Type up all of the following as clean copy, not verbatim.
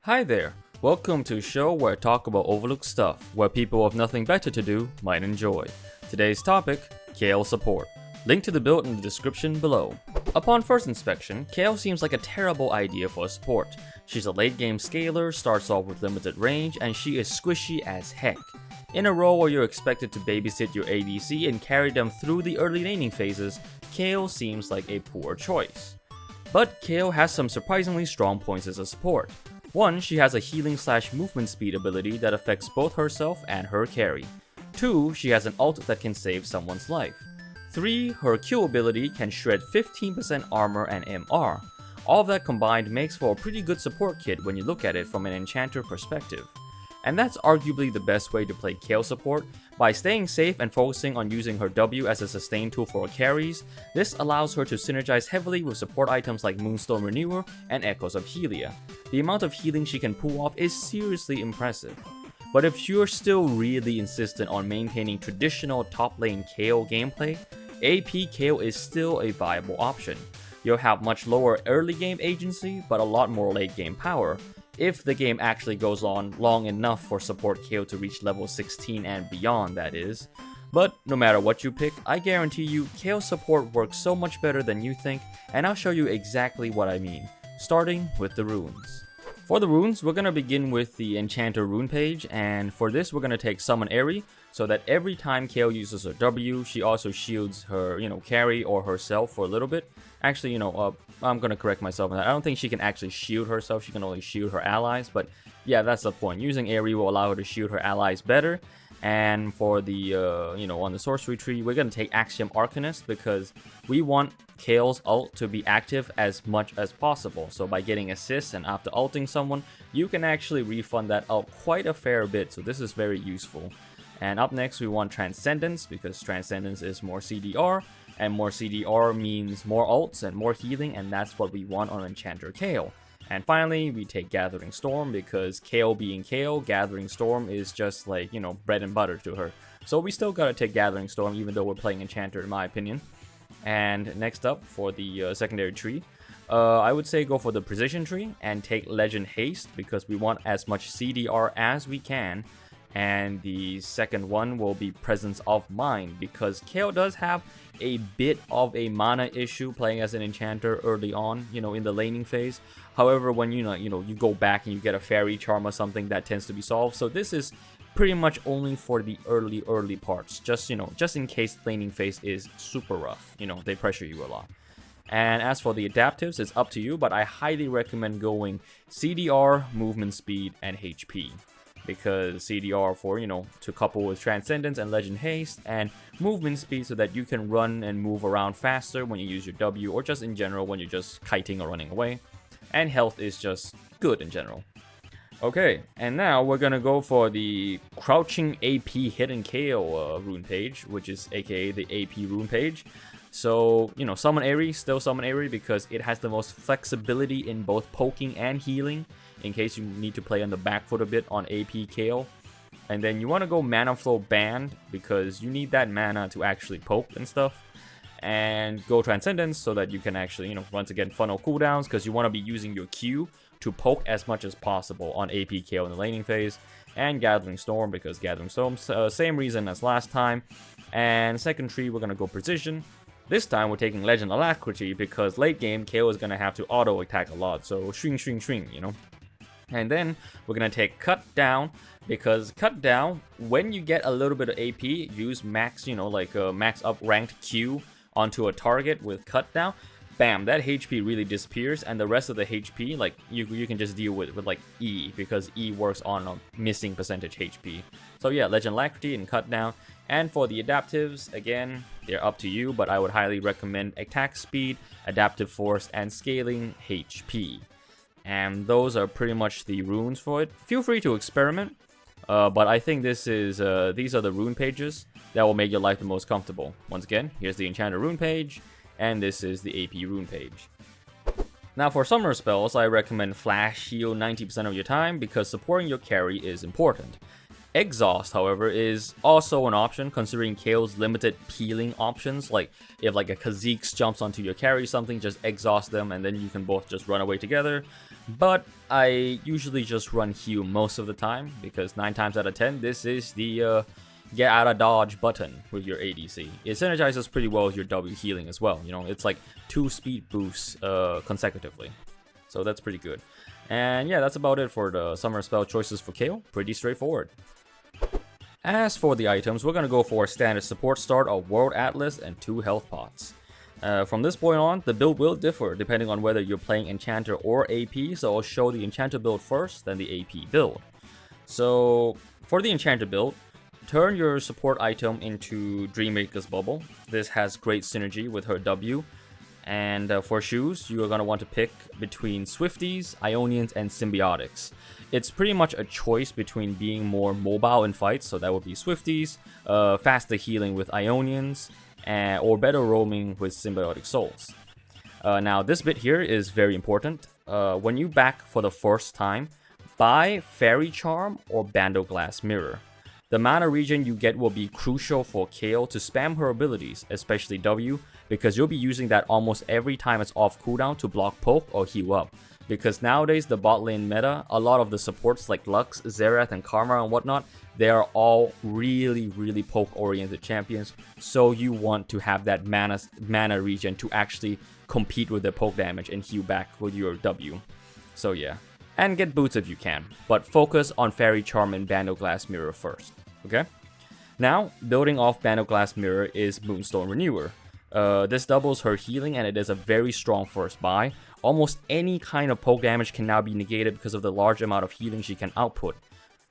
Hi there, welcome to a show where I talk about overlooked stuff, where people with nothing better to do might enjoy. Today's topic, Kayle support. Link to the build in the description below. Upon first inspection, Kayle seems like a terrible idea for a support. She's a late game scaler, starts off with limited range, and she is squishy as heck. In a role where you're expected to babysit your ADC and carry them through the early laning phases, Kayle seems like a poor choice. But Kayle has some surprisingly strong points as a support. One, she has a healing/movement speed ability that affects both herself and her carry. 2, she has an ult that can save someone's life. 3, her Q ability can shred 15% armor and MR. All of that combined makes for a pretty good support kit when you look at it from an Enchanter perspective. And that's arguably the best way to play Kayle support. By staying safe and focusing on using her W as a sustain tool for her carries, this allows her to synergize heavily with support items like Moonstone Renewer and Echoes of Helia. The amount of healing she can pull off is seriously impressive. But if you're still really insistent on maintaining traditional top lane Kayle gameplay, AP Kayle is still a viable option. You'll have much lower early game agency, but a lot more late game power, if the game actually goes on long enough for support Kayle to reach level 16 and beyond, that is. But no matter what you pick, I guarantee you Kayle support works so much better than you think, and I'll show you exactly what I mean, starting with the runes. For the runes, we're going to begin with the Enchanter rune page, and for this we're going to take Summon Airy, so that every time Kayle uses her W, she also shields her, carry or herself for a little bit. Actually, I'm going to correct myself on that. I don't think she can actually shield herself, she can only shield her allies, but yeah, that's the point. Using Airy will allow her to shield her allies better. And for the, on the sorcery tree, we're going to take Axiom Arcanist because we want Kayle's ult to be active as much as possible. So by getting assists and after ulting someone, you can actually refund that ult quite a fair bit. So this is very useful. And up next, we want Transcendence because Transcendence is more CDR. And more CDR means more ults and more healing, and that's what we want on Enchanter Kayle. And finally, we take Gathering Storm because Kayle being Kayle, Gathering Storm is just like, bread and butter to her. So we still gotta take Gathering Storm even though we're playing Enchanter in my opinion. And next up for the secondary tree, I would say go for the Precision tree and take Legend Haste because we want as much CDR as we can. And the second one will be Presence of Mind because Kayle does have a bit of a mana issue playing as an enchanter early on, in the laning phase. However, when you go back and you get a fairy charm or something, that tends to be solved. So this is pretty much only for the early parts, just in case laning phase is super rough. They pressure you a lot. And as for the adaptives, it's up to you, but I highly recommend going CDR, movement speed, and HP. Because CDR for, to couple with Transcendence and Legend Haste, and movement speed so that you can run and move around faster when you use your W, or just in general when you're just kiting or running away. And health is just good in general. Okay, and now we're gonna go for the Crouching AP Hidden Kayle rune page, which is aka the AP rune page. So, Summon Airy, still Summon Airy because it has the most flexibility in both poking and healing, in case you need to play on the back foot a bit on AP Kayle. And then you want to go Mana Flow Band because you need that mana to actually poke and stuff. And go Transcendence so that you can actually, once again, funnel cooldowns because you want to be using your Q to poke as much as possible on AP Kayle in the laning phase. And Gathering Storm because Gathering Storm, same reason as last time. And second tree, we're going to go Precision. This time we're taking Legend Alacrity because late game Kayle is going to have to auto attack a lot, so swing, And then we're going to take Cut Down because Cut Down, when you get a little bit of AP, use max, max up ranked Q onto a target with Cut Down. Bam, that HP really disappears, and the rest of the HP, you can just deal with E, because E works on a missing percentage HP. So yeah, Legend Alacrity and Cut Down. And for the adaptives, again, they're up to you, but I would highly recommend Attack Speed, Adaptive Force, and Scaling HP. And those are pretty much the runes for it. Feel free to experiment, but I think these are the rune pages that will make your life the most comfortable. Once again, here's the Enchanter rune page, and this is the AP rune page. Now for summoner spells, I recommend Flash Heal 90% of your time because supporting your carry is important. Exhaust, however, is also an option considering Kayle's limited peeling options. Like if like a Kha'Zix jumps onto your carry or something, just exhaust them and then you can both just run away together. But I usually just run heal most of the time because 9 times out of 10 this is the get out of dodge button with your ADC. It synergizes pretty well with your W healing as well. You know, it's like 2 speed boosts consecutively. So that's pretty good. And yeah, that's about it for the summer spell choices for Kayle. Pretty straightforward. As for the items, we're going to go for a standard support start of World Atlas and 2 health pots. From this point on, the build will differ depending on whether you're playing Enchanter or AP, so I'll show the Enchanter build first, then the AP build. So, for the Enchanter build, turn your support item into Dreammaker's Bubble. This has great synergy with her W. And for shoes, you are going to want to pick between Swifties, Ionians, and Symbiotics. It's pretty much a choice between being more mobile in fights, so that would be Swifties, faster healing with Ionians, or better roaming with Symbiotic Souls. Now, this bit here is very important. When you back for the first time, buy Fairy Charm or Bandoglass Mirror. The mana regen you get will be crucial for Kayle to spam her abilities, especially W, because you'll be using that almost every time it's off cooldown to block poke or heal up. Because nowadays the bot lane meta, a lot of the supports like Lux, Xerath, and Karma and whatnot, they are all really poke oriented champions, so you want to have that mana regen to actually compete with the poke damage and heal back with your W. So yeah. And get boots if you can, but focus on Fairy Charm and Bandoglass Mirror first, okay? Now, building off Bandoglass Mirror is Moonstone Renewer. This doubles her healing and it is a very strong first buy. Almost any kind of poke damage can now be negated because of the large amount of healing she can output.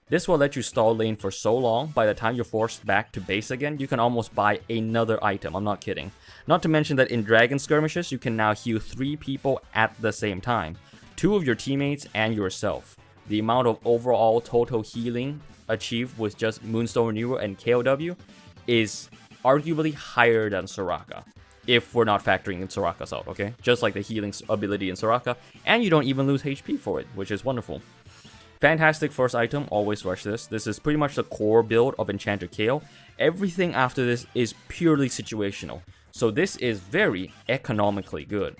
This will let you stall lane for so long, by the time you're forced back to base again, you can almost buy another item, I'm not kidding. Not to mention that in Dragon Skirmishes, you can now heal 3 people at the same time. 2 of your teammates and yourself. The amount of overall total healing achieved with just Moonstone Renewer and KOW is arguably higher than Soraka, if we're not factoring in Soraka's out, okay? Just like the healing ability in Soraka, and you don't even lose HP for it, which is wonderful. Fantastic first item, always rush this. This is pretty much the core build of Enchanter Kayle. Everything after this is purely situational, so this is very economically good.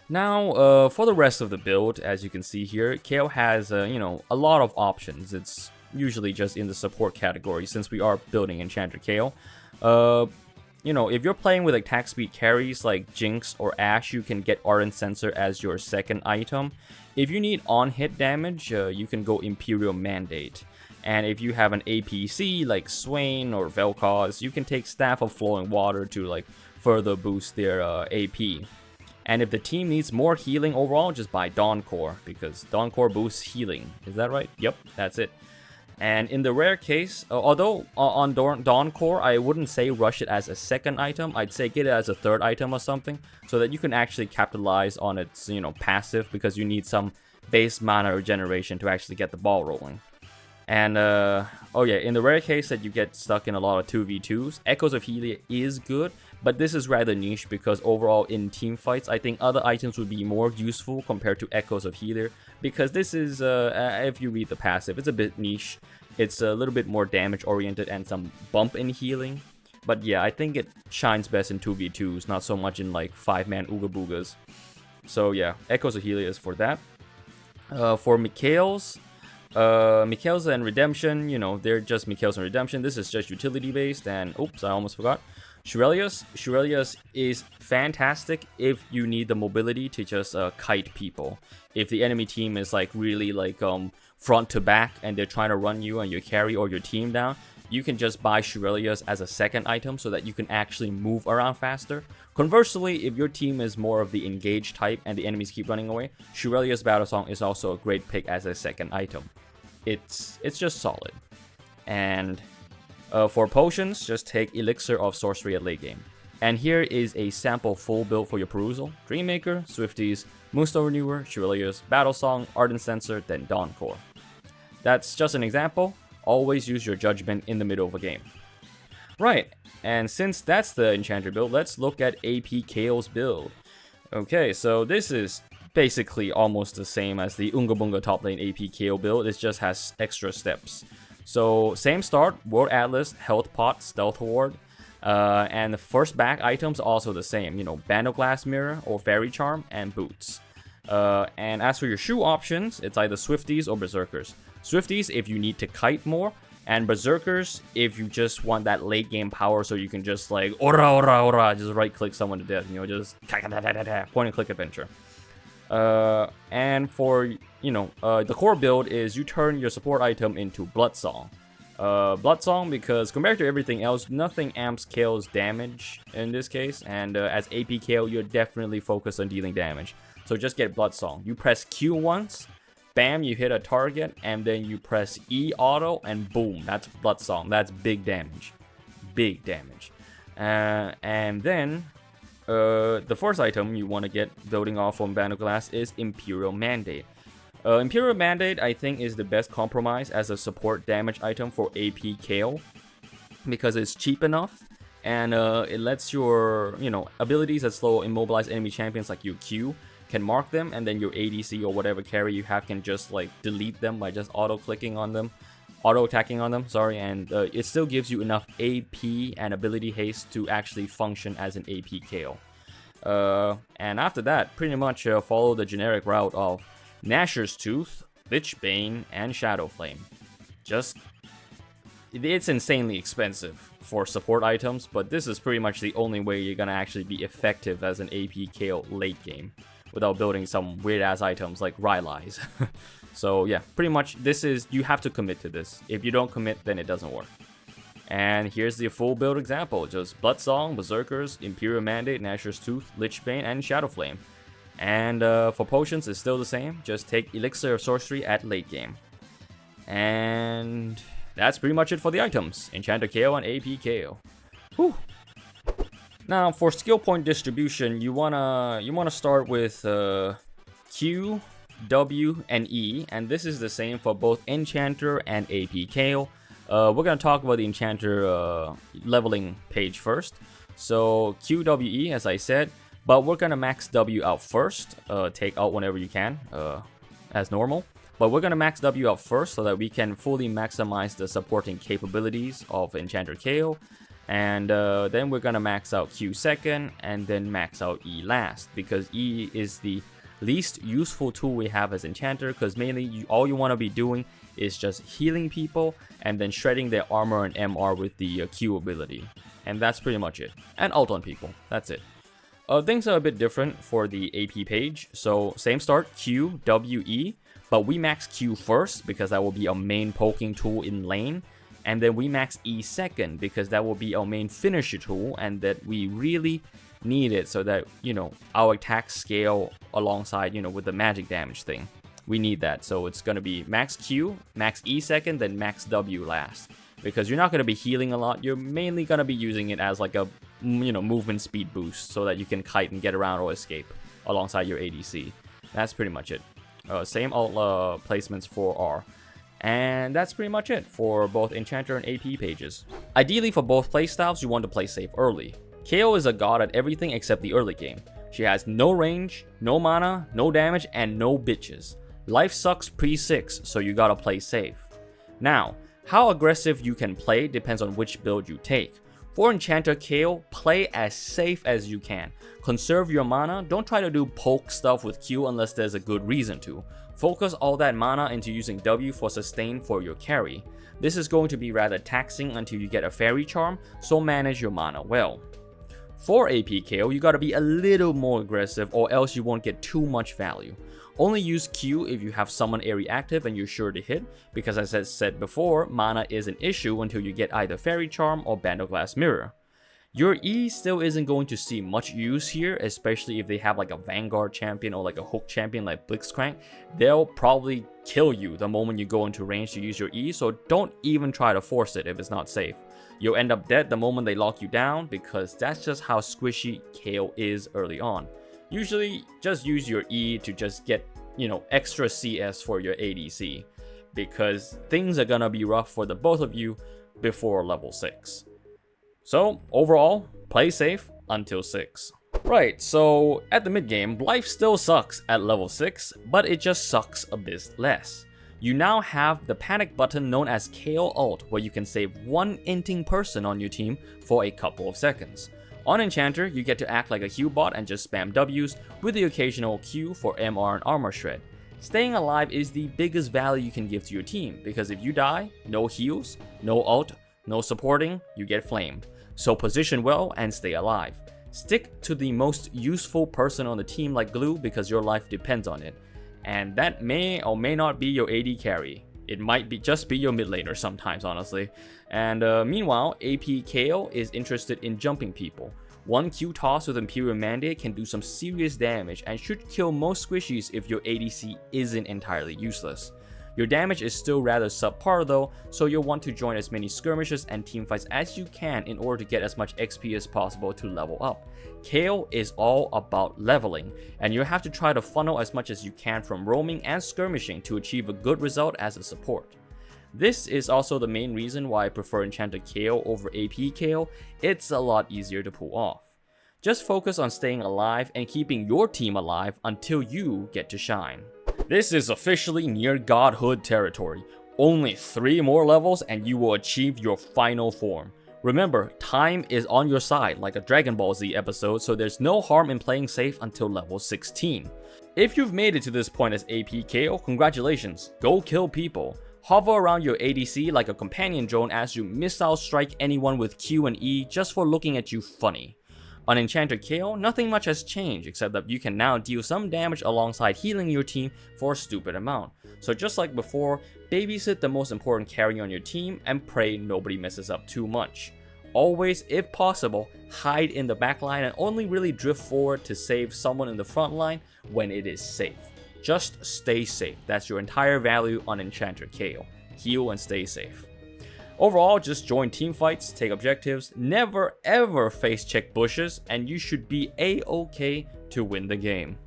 Now, for the rest of the build, as you can see here, Kayle has, you know, a lot of options. It's usually just in the support category since we are building Enchanter Kayle. You know, if you're playing with attack speed carries like Jinx or Ashe, you can get Ardent Sensor as your second item. If you need on-hit damage, you can go Imperial Mandate. And if you have an APC like Swain or Vel'Koz, you can take Staff of Flowing Water to like further boost their AP. And if the team needs more healing overall, just buy Dawn Core, because Dawn Core boosts healing. Is that right? Yep, that's it. And in the rare case, although on Dawn Core, I wouldn't say rush it as a second item. I'd say get it as a third item or something, so that you can actually capitalize on its, you know, passive, because you need some base mana regeneration to actually get the ball rolling. And, oh yeah, in the rare case that you get stuck in a lot of 2v2s, Echoes of Helia is good, but this is rather niche because overall in team fights, I think other items would be more useful compared to Echoes of Helia, because this is, if you read the passive, it's a bit niche. It's a little bit more damage oriented and some bump in healing. But yeah, I think it shines best in 2v2s, not so much in like 5-man Ooga Boogas. So yeah, Echoes of Helia is for that. For Mikael's and Redemption, you know, they're just Mikael's and Redemption. This is just utility based, and oops, I almost forgot. Shurelius is fantastic if you need the mobility to just kite people. If the enemy team is like really like front to back and they're trying to run you and your carry or your team down, you can just buy Shurelius as a second item so that you can actually move around faster. Conversely, if your team is more of the engage type and the enemies keep running away, Shurelius Battle Song is also a great pick as a second item. It's just solid. And for potions, just take Elixir of Sorcery at late game. And here is a sample full build for your perusal. Dreammaker, Swifties, Moonstone Renewer, Shurelius, Battle Song, Ardent Sensor, then Dawn Core. That's just an example. Always use your judgment in the middle of a game. Right, and since that's the Enchanter build, let's look at AP Kayle's build. Okay, so this is basically almost the same as the Unga Bunga top lane AP Kayle build, it just has extra steps. So same start, World Atlas, Health Pot, Stealth Ward, and the first back items also the same, Band of Glass Mirror or Fairy Charm and Boots. And as for your shoe options, it's either Swifties or Berserkers. Swifties if you need to kite more, and Berserkers if you just want that late game power so you can just like ora ora ora, just right click someone to death, just point and click adventure. And for the core build is you turn your support item into Bloodsong. Bloodsong because compared to everything else, nothing amps Kayle's damage in this case, and as AP Kayle, you're definitely focused on dealing damage. So just get Bloodsong. You press Q once, bam, you hit a target, and then you press E auto, and boom, that's Bloodsong. That's big damage. Big damage. And then the first item you want to get building off from Band of Glass is Imperial Mandate. Imperial Mandate, I think, is the best compromise as a support damage item for AP Kayle because it's cheap enough and it lets your abilities that slow immobilize enemy champions like your Q can mark them, and then your ADC or whatever carry you have can just like delete them by just auto attacking on them, and it still gives you enough AP and ability haste to actually function as an AP Kayle. And after that, pretty much follow the generic route of Gnasher's Tooth, Lich Bane, and Shadow Flame. It's insanely expensive for support items, but this is pretty much the only way you're gonna actually be effective as an AP Kayle late game without building some weird ass items like Rylai's. So yeah, pretty much you have to commit to this. If you don't commit, then it doesn't work. And here's the full build example, just Bloodsong, Berserkers, Imperial Mandate, Gnasher's Tooth, Lich Bane, and Shadow Flame. And for potions, it's still the same. Just take Elixir of Sorcery at late game. And that's pretty much it for the items. Enchanter Kayle and AP Kayle. Whew. Now for skill point distribution, you wanna start with Q, W, and E, and this is the same for both Enchanter and AP Kayle. We're gonna talk about the Enchanter leveling page first. So QWE, as I said. But we're gonna max W out first, take out whenever you can, as normal. But we're gonna max W out first so that we can fully maximize the supporting capabilities of Enchanter Kayle. And then we're gonna max out Q second, and then max out E last, because E is the least useful tool we have as Enchanter, because mainly all you wanna be doing is just healing people, and then shredding their armor and MR with the Q ability. And that's pretty much it. And ult on people, that's it. Things are a bit different for the AP page, so same start, Q, W, E, but we max Q first because that will be our main poking tool in lane, and then we max E second because that will be our main finisher tool, and that we really need it so that, our attacks scale alongside, with the magic damage thing. We need that, so it's gonna be max Q, max E second, then max W last. Because you're not going to be healing a lot, you're mainly going to be using it as like a, movement speed boost so that you can kite and get around or escape alongside your ADC. That's pretty much it. Same ult placements for R. And that's pretty much it for both Enchanter and AP pages. Ideally for both playstyles, you want to play safe early. Kayle is a god at everything except the early game. She has no range, no mana, no damage, and no bitches. Life sucks pre-6, so you gotta play safe. Now, how aggressive you can play depends on which build you take. For Enchanter Kayle, play as safe as you can. Conserve your mana, don't try to do poke stuff with Q unless there's a good reason to. Focus all that mana into using W for sustain for your carry. This is going to be rather taxing until you get a Fairy Charm, so manage your mana well. For AP Kayle, you gotta be a little more aggressive or else you won't get too much value. Only use Q if you have Summon Airy active and you're sure to hit, because as I said before, mana is an issue until you get either Fairy Charm or Band of Glass Mirror. Your E still isn't going to see much use here, especially if they have like a Vanguard champion or like a hook champion like Blitzcrank. They'll probably kill you the moment you go into range to use your E, so don't even try to force it if it's not safe. You'll end up dead the moment they lock you down, because that's just how squishy Kayle is early on. Usually, just use your E to just get, extra CS for your ADC, because things are gonna be rough for the both of you before level 6. So, overall, play safe until 6. Right, so at the mid game, life still sucks at level 6, but it just sucks a bit less. you now have the panic button known as Kayle ult, where you can save one inting person on your team for a couple of seconds. On Enchanter, you get to act like a heal bot and just spam Ws with the occasional Q for MR and armor shred. Staying alive is the biggest value you can give to your team, because if you die, no heals, no ult, no supporting, you get flamed. So position well and stay alive. Stick to the most useful person on the team like glue, because your life depends on it. And that may or may not be your AD carry. It might just be your mid laner sometimes, honestly. And meanwhile, AP Kayle is interested in jumping people. One Q toss with Imperial Mandate can do some serious damage and should kill most squishies if your ADC isn't entirely useless. Your damage is still rather subpar though, so you'll want to join as many skirmishes and teamfights as you can in order to get as much XP as possible to level up. Kayle is all about leveling, and you have to try to funnel as much as you can from roaming and skirmishing to achieve a good result as a support. This is also the main reason why I prefer Enchanter Kayle over AP Kayle. It's a lot easier to pull off. Just focus on staying alive and keeping your team alive until you get to shine. This is officially near godhood territory. Only 3 more levels and you will achieve your final form. Remember, time is on your side like a Dragon Ball Z episode, so there's no harm in playing safe until level 16. If you've made it to this point as AP Kayle, congratulations, go kill people. Hover around your ADC like a companion drone as you missile strike anyone with Q and E just for looking at you funny. On Enchanter Kayle, nothing much has changed except that you can now deal some damage alongside healing your team for a stupid amount. So just like before, babysit the most important carry on your team and pray nobody messes up too much. Always, if possible, hide in the backline and only really drift forward to save someone in the front line when it is safe. Just stay safe. That's your entire value on Enchanter Kayle. Heal and stay safe. Overall, just join team fights, take objectives, never ever face check bushes, and you should be a-okay to win the game.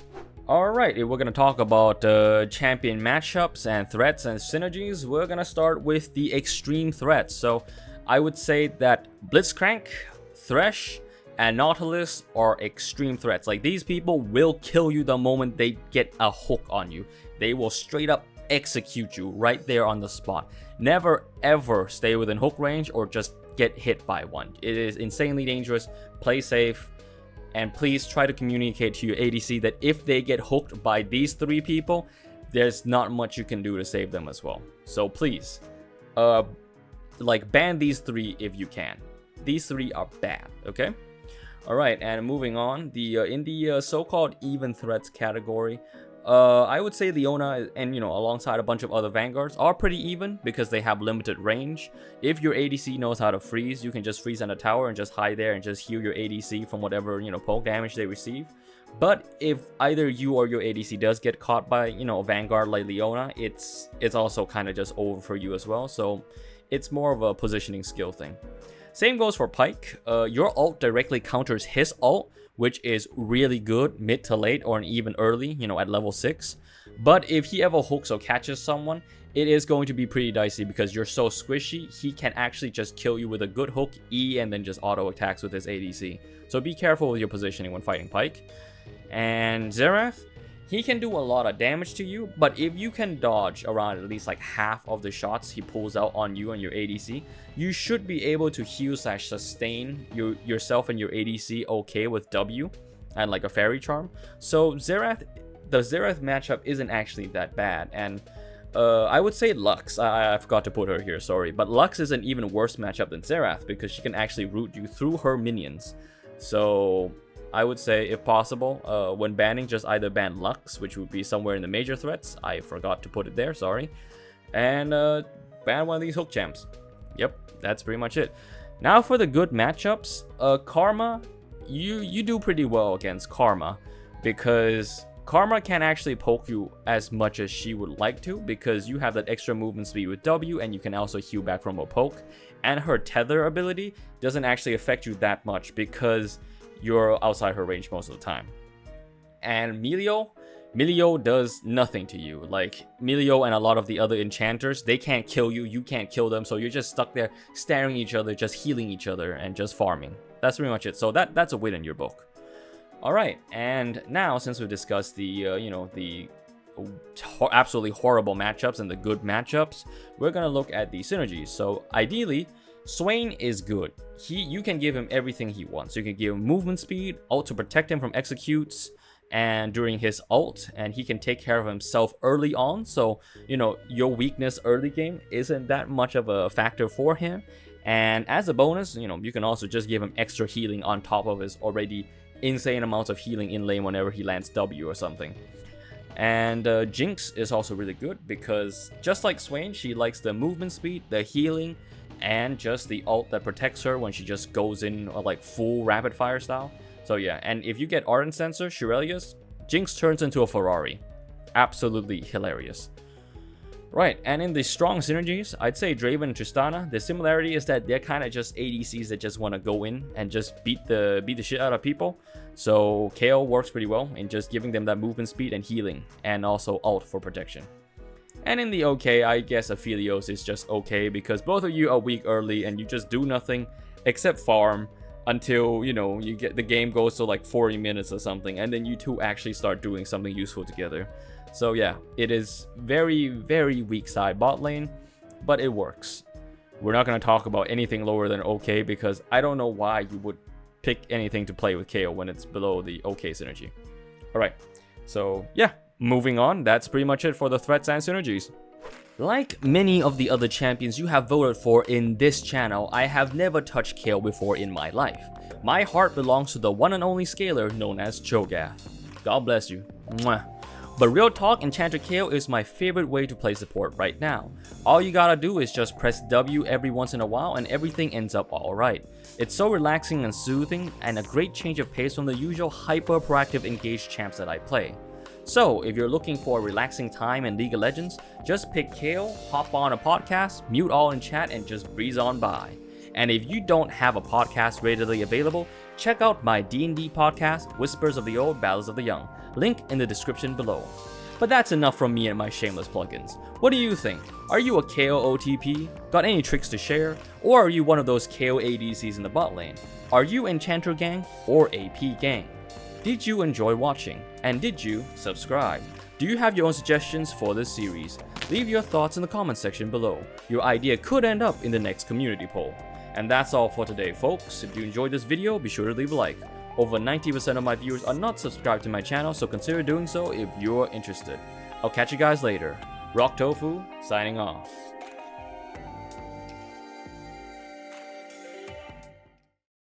Alright, if we're gonna talk about champion matchups and threats and synergies, we're gonna start with the extreme threats. So I would say that Blitzcrank, Thresh, and Nautilus are extreme threats. Like, these people will kill you the moment they get a hook on you. They will straight up execute you right there on the spot. Never ever stay within hook range or just get hit by one. It is insanely dangerous. Play safe, and please try to communicate to your ADC that if they get hooked by these 3 people, there's not much you can do to save them as well. So please, like, ban these 3 if you can. These 3 are bad, okay? Alright, and moving on, in the so-called even threats category, I would say Leona and, alongside a bunch of other Vanguards are pretty even because they have limited range. If your ADC knows how to freeze, you can just freeze on a tower and just hide there and just heal your ADC from whatever, poke damage they receive. But if either you or your ADC does get caught by, a Vanguard like Leona, it's also kind of just over for you as well. So it's more of a positioning skill thing. Same goes for Pyke. Your ult directly counters his ult, which is really good mid to late or even early, at level 6. But if he ever hooks or catches someone, it is going to be pretty dicey because you're so squishy, he can actually just kill you with a good hook, E, and then just auto attacks with his ADC. So be careful with your positioning when fighting Pyke. And Xerath, he can do a lot of damage to you, but if you can dodge around at least like half of the shots he pulls out on you and your ADC, you should be able to heal/sustain yourself and your ADC okay with W and like a fairy charm. So the Xerath matchup isn't actually that bad, and I would say Lux. I forgot to put her here, sorry, but Lux is an even worse matchup than Xerath because she can actually root you through her minions. So I would say, if possible, when banning, just either ban Lux, which would be somewhere in the major threats. I forgot to put it there, sorry. And ban one of these hook champs. Yep, that's pretty much it. Now for the good matchups, Karma, you do pretty well against Karma because Karma can't actually poke you as much as she would like to because you have that extra movement speed with W and you can also heal back from a poke. And her tether ability doesn't actually affect you that much because you're outside her range most of the time. And Milio does nothing to you. Like, Milio and a lot of the other enchanters, they can't kill you, you can't kill them, so you're just stuck there staring at each other, just healing each other and just farming. That's pretty much it. So that's a win in your book. Alright, and now since we've discussed the absolutely horrible matchups and the good matchups, we're gonna look at the synergies. So ideally, Swain is good. You can give him everything he wants. You can give him movement speed, ult to protect him from executes, and during his ult, and he can take care of himself early on. So, you know, your weakness early game isn't that much of a factor for him. And as a bonus, you know, you can also just give him extra healing on top of his already insane amounts of healing in lane whenever he lands W or something. And Jinx is also really good because just like Swain, she likes the movement speed, the healing, and just the ult that protects her when she just goes in like full rapid fire style. So yeah, and if you get Ardent Sensor, Shirelius, Jinx turns into a Ferrari. Absolutely hilarious. Right, and in the strong synergies, I'd say Draven and Tristana, the similarity is that they're kind of just ADCs that just want to go in and just beat the shit out of people. So Kayle works pretty well in just giving them that movement speed and healing, and also ult for protection. And in the OK, I guess Aphelios is just okay because both of you are weak early and you just do nothing except farm until, you know, you get the game goes to like 40 minutes or something, and then you two actually start doing something useful together. So yeah, it is very, very weak side bot lane, but it works. We're not going to talk about anything lower than OK because I don't know why you would pick anything to play with Kayle when it's below the OK synergy. Alright, so yeah, moving on, that's pretty much it for the threats and synergies. Like many of the other champions you have voted for in this channel, I have never touched Kayle before in my life. My heart belongs to the one and only scaler known as Cho'Gath. God bless you. Mwah. But real talk, Enchanter Kayle is my favorite way to play support right now. All you gotta do is just press W every once in a while and everything ends up alright. It's so relaxing and soothing, and a great change of pace from the usual hyper proactive engaged champs that I play. So if you're looking for a relaxing time in League of Legends, just pick Kayle, hop on a podcast, mute all in chat, and just breeze on by. And if you don't have a podcast readily available, check out my D&D podcast, Whispers of the Old, Ballads of the Young. Link in the description below. But that's enough from me and my shameless plugins. What do you think? Are you a Kayle OTP? Got any tricks to share? Or are you one of those Kayle ADCs in the bot lane? Are you Enchanter Gang or AP Gang? Did you enjoy watching? And did you subscribe? Do you have your own suggestions for this series? Leave your thoughts in the comment section below. Your idea could end up in the next community poll. And that's all for today, folks. If you enjoyed this video, be sure to leave a like. Over 90% of my viewers are not subscribed to my channel, so consider doing so if you're interested. I'll catch you guys later. Rock Tofu, signing off.